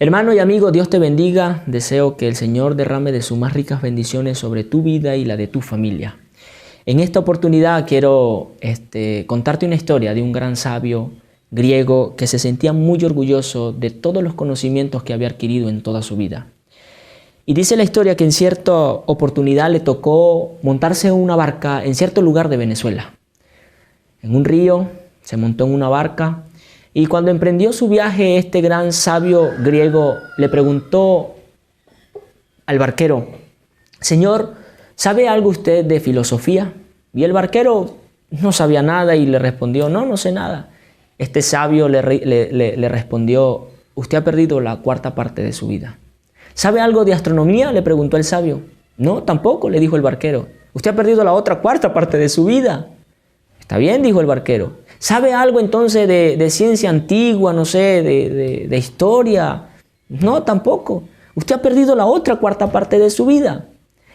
Hermano y amigo, Dios te bendiga. Deseo que el Señor derrame de sus más ricas bendiciones sobre tu vida y la de tu familia. En esta oportunidad quiero contarte una historia de un gran sabio griego que se sentía muy orgulloso de todos los conocimientos que había adquirido en toda su vida. Y dice la historia que en cierta oportunidad le tocó montarse en una barca en cierto lugar de Venezuela. En un río se montó en una barca y cuando emprendió su viaje, este gran sabio griego le preguntó al barquero: Señor, ¿sabe algo usted de filosofía? Y el barquero no sabía nada y le respondió: no sé nada. Este sabio le respondió: usted ha perdido la cuarta parte de su vida. ¿Sabe algo de astronomía?, le preguntó el sabio. No, tampoco, le dijo el barquero. Usted ha perdido la otra cuarta parte de su vida. Está bien, dijo el barquero. ¿Sabe algo entonces de ciencia antigua, no sé, de historia? No, tampoco. Usted ha perdido la otra cuarta parte de su vida.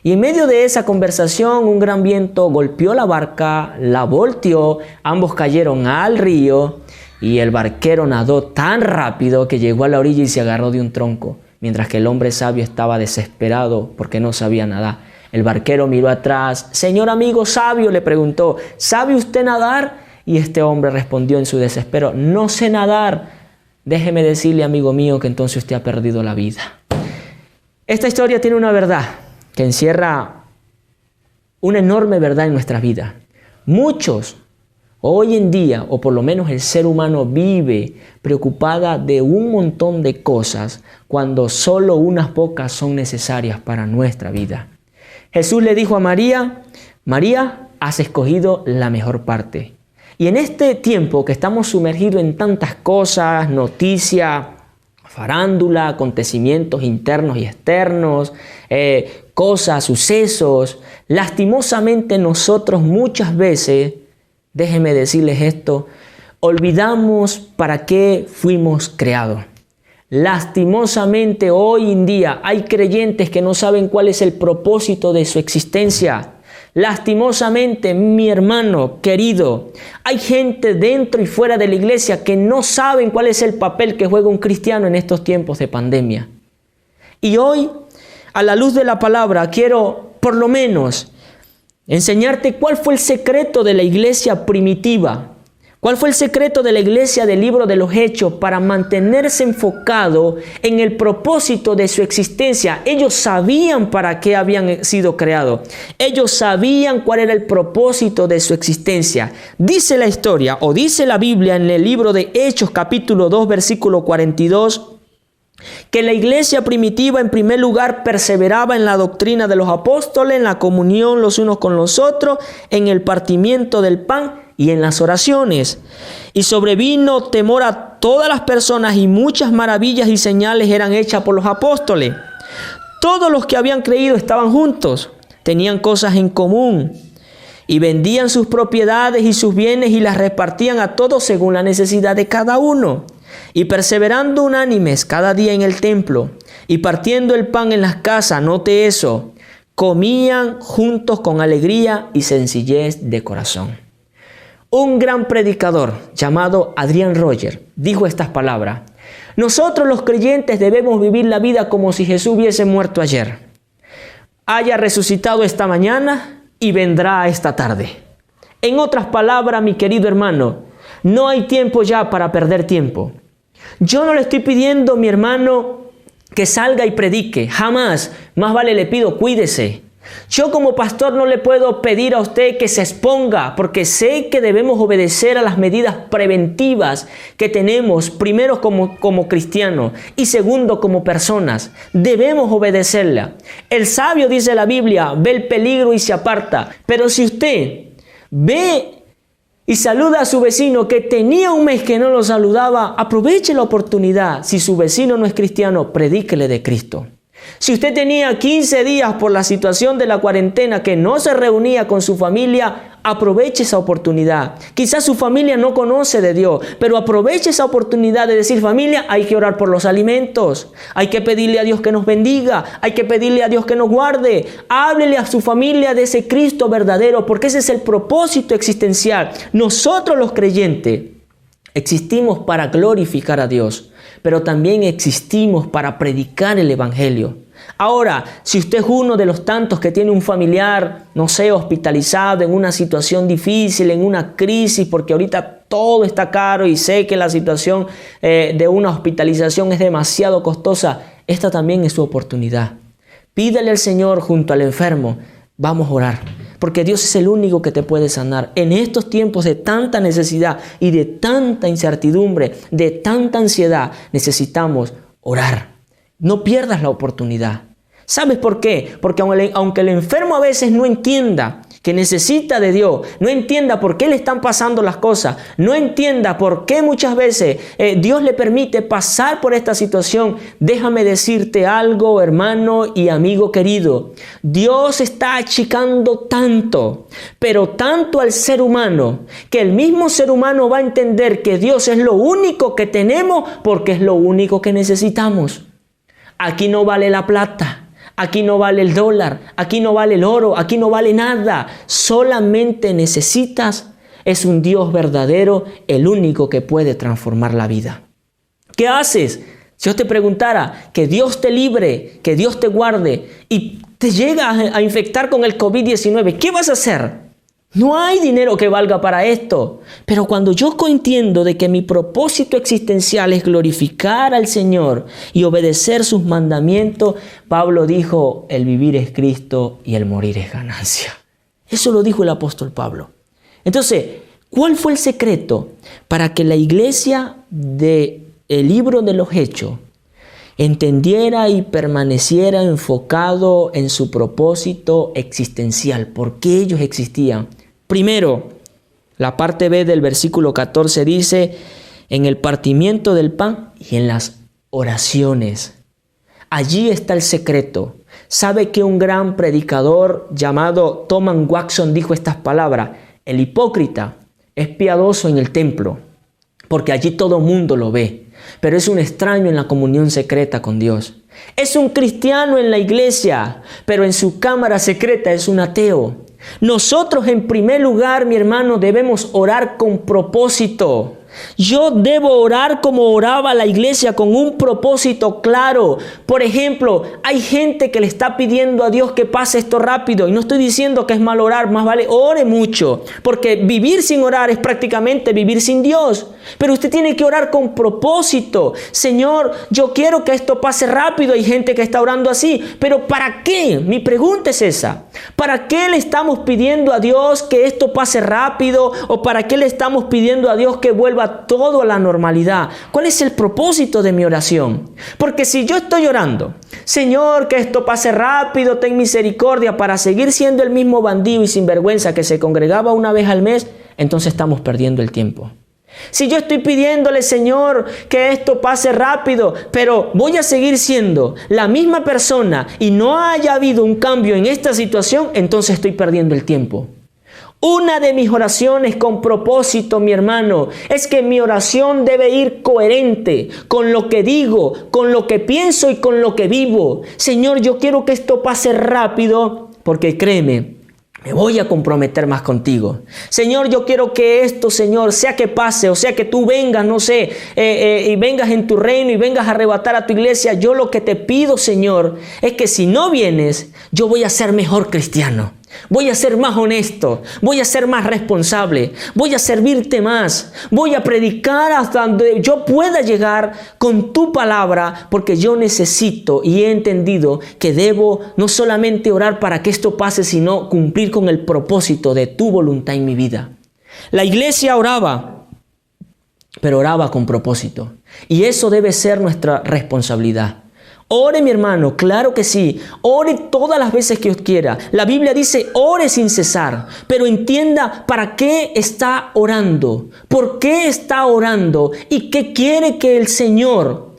Y en medio de esa conversación, un gran viento golpeó la barca, la volteó, ambos cayeron al río y el barquero nadó tan rápido que llegó a la orilla y se agarró de un tronco, mientras que el hombre sabio estaba desesperado porque no sabía nadar. El barquero miró atrás. Señor amigo sabio, le preguntó, ¿sabe usted nadar? Y este hombre respondió en su desespero: no sé nadar. Déjeme decirle, amigo mío, que entonces usted ha perdido la vida. Esta historia tiene una verdad que encierra una enorme verdad en nuestra vida. Muchos hoy en día, o por lo menos el ser humano, vive preocupada de un montón de cosas cuando solo unas pocas son necesarias para nuestra vida. Jesús le dijo a María: María, has escogido la mejor parte. Y en este tiempo que estamos sumergidos en tantas cosas, noticias, farándula, acontecimientos internos y externos, cosas, sucesos, lastimosamente nosotros muchas veces, déjenme decirles esto, olvidamos para qué fuimos creados. Lastimosamente hoy en día hay creyentes que no saben cuál es el propósito de su existencia. Lastimosamente, mi hermano querido, hay gente dentro y fuera de la iglesia que no saben cuál es el papel que juega un cristiano en estos tiempos de pandemia. Y hoy, a la luz de la palabra, quiero por lo menos enseñarte cuál fue el secreto de la iglesia primitiva. ¿Cuál fue el secreto de la iglesia del libro de los Hechos para mantenerse enfocado en el propósito de su existencia? Ellos sabían para qué habían sido creados. Ellos sabían cuál era el propósito de su existencia. Dice la historia, o dice la Biblia en el libro de Hechos, capítulo 2, versículo 42, que la iglesia primitiva en primer lugar perseveraba en la doctrina de los apóstoles, en la comunión los unos con los otros, en el partimiento del pan y en las oraciones. Y sobrevino temor a todas las personas y muchas maravillas y señales eran hechas por los apóstoles. Todos los que habían creído estaban juntos, tenían cosas en común y vendían sus propiedades y sus bienes y las repartían a todos según la necesidad de cada uno. Y perseverando unánimes cada día en el templo y partiendo el pan en las casas, note eso, comían juntos con alegría y sencillez de corazón. Un gran predicador llamado Adrian Rogers dijo estas palabras: nosotros los creyentes debemos vivir la vida como si Jesús hubiese muerto ayer, haya resucitado esta mañana y vendrá esta tarde. En otras palabras, mi querido hermano, no hay tiempo ya para perder tiempo. Yo no le estoy pidiendo, mi hermano, que salga y predique, jamás. Más vale le pido, cuídese. Yo como pastor no le puedo pedir a usted que se exponga, porque sé que debemos obedecer a las medidas preventivas que tenemos, primero como cristianos y segundo como personas. Debemos obedecerla. El sabio, dice la Biblia, ve el peligro y se aparta. Pero si usted ve y saluda a su vecino que tenía un mes que no lo saludaba, aproveche la oportunidad. Si su vecino no es cristiano, predíquele de Cristo. Si usted tenía 15 días por la situación de la cuarentena que no se reunía con su familia, aproveche esa oportunidad. Quizás su familia no conoce de Dios, pero aproveche esa oportunidad de decir: familia, hay que orar por los alimentos, hay que pedirle a Dios que nos bendiga, hay que pedirle a Dios que nos guarde. Háblele a su familia de ese Cristo verdadero, porque ese es el propósito existencial. Nosotros los creyentes Existimos para glorificar a Dios, pero también existimos para predicar el Evangelio. Ahora, si usted es uno de los tantos que tiene un familiar, no sé, hospitalizado en una situación difícil, en una crisis, porque ahorita todo está caro y sé que la situación de una hospitalización es demasiado costosa, esta también es su oportunidad. Pídale al Señor junto al enfermo, vamos a orar, porque Dios es el único que te puede sanar. En estos tiempos de tanta necesidad y de tanta incertidumbre, de tanta ansiedad, necesitamos orar. No pierdas la oportunidad. ¿Sabes por qué? Porque aunque el enfermo a veces no entienda que necesita de Dios, no entienda por qué le están pasando las cosas, no entienda por qué muchas veces Dios le permite pasar por esta situación, déjame decirte algo, hermano y amigo querido. Dios está achicando tanto, pero tanto al ser humano, que el mismo ser humano va a entender que Dios es lo único que tenemos porque es lo único que necesitamos. Aquí no vale la plata. Aquí no vale el dólar, aquí no vale el oro, aquí no vale nada. Solamente necesitas, es un Dios verdadero, el único que puede transformar la vida. ¿Qué haces? Si yo te preguntara, que Dios te libre, que Dios te guarde y te llega a infectar con el COVID-19, ¿qué vas a hacer? No hay dinero que valga para esto. Pero cuando yo entiendo de que mi propósito existencial es glorificar al Señor y obedecer sus mandamientos, Pablo dijo, el vivir es Cristo y el morir es ganancia. Eso lo dijo el apóstol Pablo. Entonces, ¿cuál fue el secreto para que la iglesia del libro de los Hechos entendiera y permaneciera enfocado en su propósito existencial? ¿Por qué ellos existían? Primero, la parte B del versículo 14 dice, en el partimiento del pan y en las oraciones. Allí está el secreto. ¿Sabe que un gran predicador llamado Thomas Watson dijo estas palabras? El hipócrita es piadoso en el templo, porque allí todo mundo lo ve, pero es un extraño en la comunión secreta con Dios. Es un cristiano en la iglesia, pero en su cámara secreta es un ateo. Nosotros en primer lugar, mi hermano, debemos orar con propósito. Yo debo orar como oraba la iglesia, con un propósito claro. Por ejemplo, hay gente que le está pidiendo a Dios que pase esto rápido. Y no estoy diciendo que es mal orar, más vale ore mucho. Porque vivir sin orar es prácticamente vivir sin Dios. Pero usted tiene que orar con propósito. Señor, yo quiero que esto pase rápido. Hay gente que está orando así. Pero ¿para qué? Mi pregunta es esa. ¿Para qué le estamos pidiendo a Dios que esto pase rápido? ¿O para qué le estamos pidiendo a Dios que vuelva todo a la normalidad? ¿Cuál es el propósito de mi oración? Porque si yo estoy orando, Señor, que esto pase rápido, ten misericordia, para seguir siendo el mismo bandido y sinvergüenza que se congregaba una vez al mes, entonces estamos perdiendo el tiempo. Si yo estoy pidiéndole, Señor, que esto pase rápido, pero voy a seguir siendo la misma persona y no haya habido un cambio en esta situación, entonces estoy perdiendo el tiempo. Una de mis oraciones con propósito, mi hermano, es que mi oración debe ir coherente con lo que digo, con lo que pienso y con lo que vivo. Señor, yo quiero que esto pase rápido, porque créeme, me voy a comprometer más contigo. Señor, yo quiero que esto, Señor, sea que pase, o sea que tú vengas, no sé, y vengas en tu reino y vengas a arrebatar a tu iglesia. Yo lo que te pido, Señor, es que si no vienes, yo voy a ser mejor cristiano. Voy a ser más honesto, voy a ser más responsable, voy a servirte más, voy a predicar hasta donde yo pueda llegar con tu palabra, porque yo necesito y he entendido que debo no solamente orar para que esto pase, sino cumplir con el propósito de tu voluntad en mi vida. La iglesia oraba, pero oraba con propósito, y eso debe ser nuestra responsabilidad. Ore, mi hermano, claro que sí. Ore todas las veces que os quiera. La Biblia dice, ore sin cesar. Pero entienda para qué está orando. ¿Por qué está orando? ¿Y qué quiere que el Señor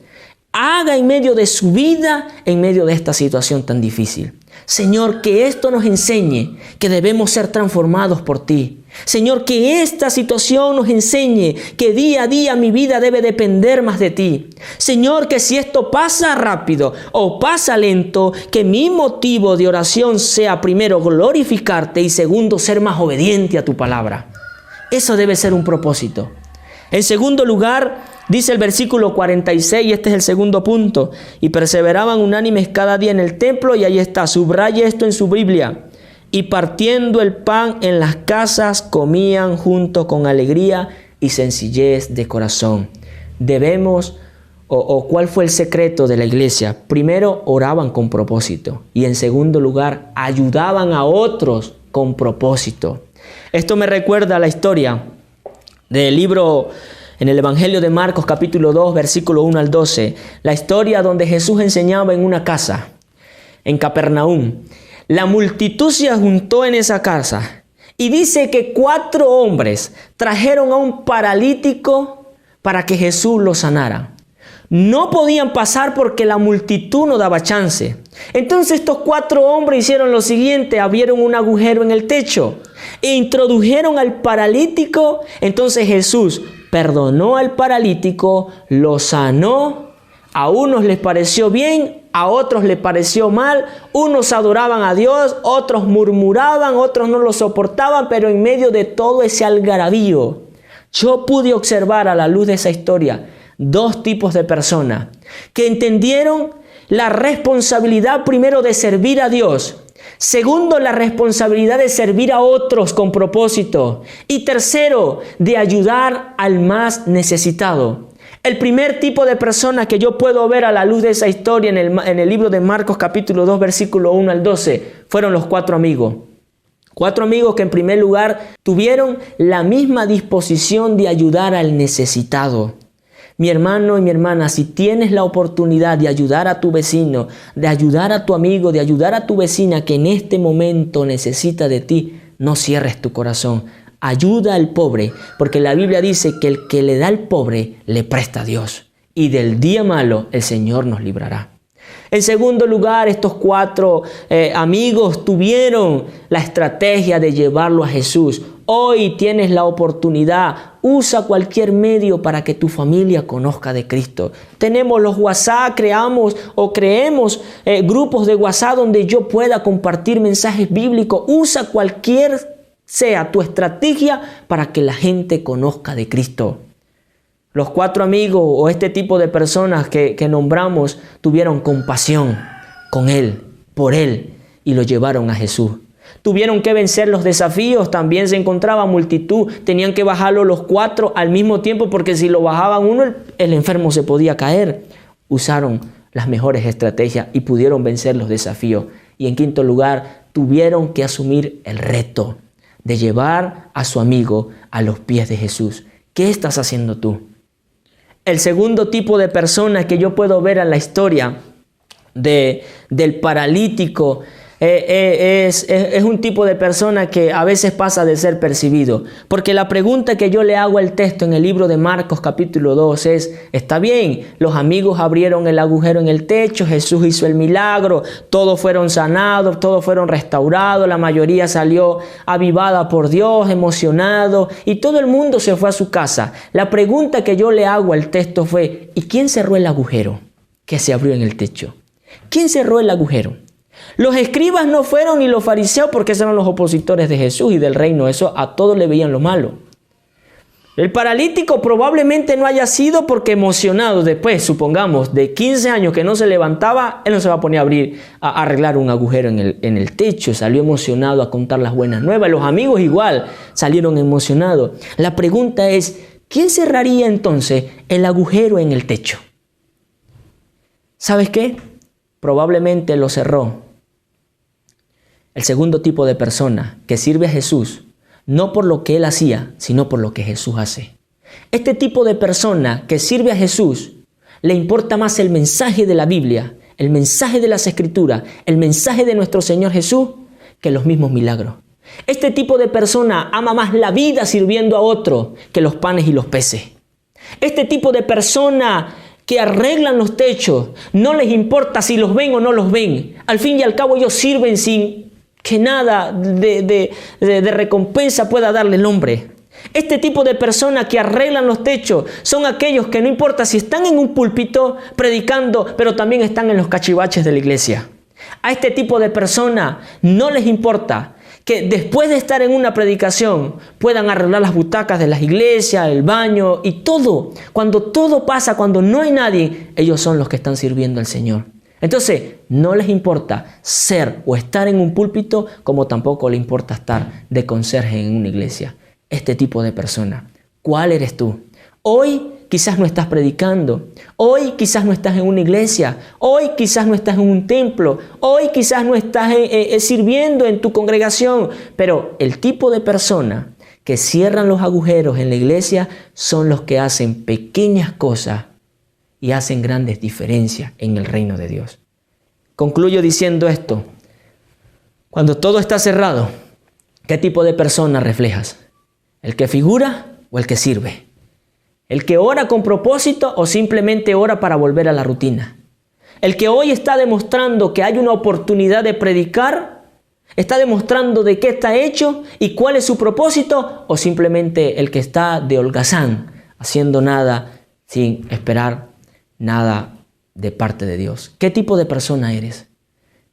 haga en medio de su vida, en medio de esta situación tan difícil? Señor, que esto nos enseñe que debemos ser transformados por ti. Señor, que esta situación nos enseñe que día a día mi vida debe depender más de ti. Señor, que si esto pasa rápido o pasa lento, que mi motivo de oración sea primero glorificarte y segundo ser más obediente a tu palabra. Eso debe ser un propósito. En segundo lugar, dice el versículo 46, este es el segundo punto, y perseveraban unánimes cada día en el templo, y ahí está, subraye esto en su Biblia, y partiendo el pan en las casas, comían junto con alegría y sencillez de corazón. Debemos, ¿cuál fue el secreto de la iglesia? Primero, oraban con propósito, y en segundo lugar, ayudaban a otros con propósito. Esto me recuerda a la historia del libro en el Evangelio de Marcos capítulo 2 versículo 1 al 12, la historia donde Jesús enseñaba en una casa, en Capernaum. La multitud se juntó en esa casa y dice que 4 hombres trajeron a un paralítico para que Jesús lo sanara. No podían pasar porque la multitud no daba chance. Entonces estos 4 hombres hicieron lo siguiente, abrieron un agujero en el techo e introdujeron al paralítico. Entonces Jesús perdonó al paralítico, lo sanó. A unos les pareció bien, a otros les pareció mal. Unos adoraban a Dios, otros murmuraban, otros no lo soportaban, pero en medio de todo ese algarabío, yo pude observar a la luz de esa historia 2 tipos de personas que entendieron la responsabilidad primero de servir a Dios. Segundo, la responsabilidad de servir a otros con propósito. Y tercero, de ayudar al más necesitado. El primer tipo de persona que yo puedo ver a la luz de esa historia en el libro de Marcos capítulo 2 versículo 1 al 12 fueron los 4 amigos. 4 amigos que en primer lugar tuvieron la misma disposición de ayudar al necesitado. Mi hermano y mi hermana, si tienes la oportunidad de ayudar a tu vecino, de ayudar a tu amigo, de ayudar a tu vecina que en este momento necesita de ti, no cierres tu corazón. Ayuda al pobre, porque la Biblia dice que el que le da al pobre le presta a Dios. Y del día malo el Señor nos librará. En segundo lugar, estos 4 amigos tuvieron la estrategia de llevarlo a Jesús. Hoy tienes la oportunidad, usa cualquier medio para que tu familia conozca de Cristo. Tenemos los WhatsApp, creemos grupos de WhatsApp donde yo pueda compartir mensajes bíblicos. Usa cualquier sea tu estrategia para que la gente conozca de Cristo. Los 4 amigos o este tipo de personas que nombramos tuvieron compasión con él, por él, y lo llevaron a Jesús. Tuvieron que vencer los desafíos, también se encontraba multitud, tenían que bajarlo los 4 al mismo tiempo porque si lo bajaban uno, el enfermo se podía caer. Usaron las mejores estrategias y pudieron vencer los desafíos. Y en quinto lugar, tuvieron que asumir el reto de llevar a su amigo a los pies de Jesús. ¿Qué estás haciendo tú? El segundo tipo de persona que yo puedo ver en la historia del paralítico es un tipo de persona que a veces pasa de ser percibido. Porque la pregunta que yo le hago al texto en el libro de Marcos capítulo 2 es, está bien, los amigos abrieron el agujero en el techo, Jesús hizo el milagro, todos fueron sanados, todos fueron restaurados, la mayoría salió avivada por Dios, emocionado, y todo el mundo se fue a su casa. La pregunta que yo le hago al texto fue, ¿y quién cerró el agujero que se abrió en el techo? ¿Quién cerró el agujero? Los escribas no fueron ni los fariseos porque eran los opositores de Jesús y del reino. Eso a todos le veían lo malo. El paralítico probablemente no haya sido porque emocionado después, supongamos, de 15 años que no se levantaba, él no se va a poner a arreglar un agujero en el techo. Salió emocionado a contar las buenas nuevas. Los amigos igual salieron emocionados. La pregunta es, ¿quién cerraría entonces el agujero en el techo? ¿Sabes qué? Probablemente lo cerró el segundo tipo de persona que sirve a Jesús, no por lo que él hacía, sino por lo que Jesús hace. Este tipo de persona que sirve a Jesús, le importa más el mensaje de la Biblia, el mensaje de las Escrituras, el mensaje de nuestro Señor Jesús, que los mismos milagros. Este tipo de persona ama más la vida sirviendo a otro que los panes y los peces. Este tipo de persona que arreglan los techos, no les importa si los ven o no los ven. Al fin y al cabo ellos sirven sin que nada de recompensa pueda darle el hombre. Este tipo de personas que arreglan los techos son aquellos que no importa si están en un púlpito predicando, pero también están en los cachivaches de la iglesia. A este tipo de personas no les importa que después de estar en una predicación puedan arreglar las butacas de las iglesias, el baño y todo. Cuando todo pasa, cuando no hay nadie, ellos son los que están sirviendo al Señor. Entonces, no les importa ser o estar en un púlpito, como tampoco les importa estar de conserje en una iglesia. Este tipo de persona. ¿Cuál eres tú? Hoy quizás no estás predicando. Hoy quizás no estás en una iglesia. Hoy quizás no estás en un templo. Hoy quizás no estás sirviendo en tu congregación. Pero el tipo de persona que cierran los agujeros en la iglesia son los que hacen pequeñas cosas y hacen grandes diferencias en el reino de Dios. Concluyo diciendo esto. Cuando todo está cerrado, ¿qué tipo de persona reflejas? ¿El que figura o el que sirve? ¿El que ora con propósito o simplemente ora para volver a la rutina? ¿El que hoy está demostrando que hay una oportunidad de predicar? ¿Está demostrando de qué está hecho y cuál es su propósito? ¿O simplemente el que está de holgazán, haciendo nada sin esperar nada de parte de Dios? ¿Qué tipo de persona eres?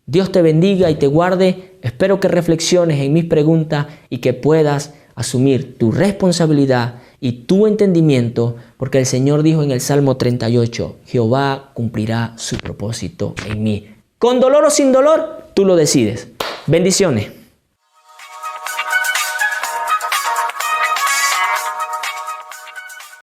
Dios te bendiga y te guarde. Espero que reflexiones en mis preguntas y que puedas asumir tu responsabilidad y tu entendimiento, porque el Señor dijo en el Salmo 38, Jehová cumplirá su propósito en mí. Con dolor o sin dolor, tú lo decides. Bendiciones.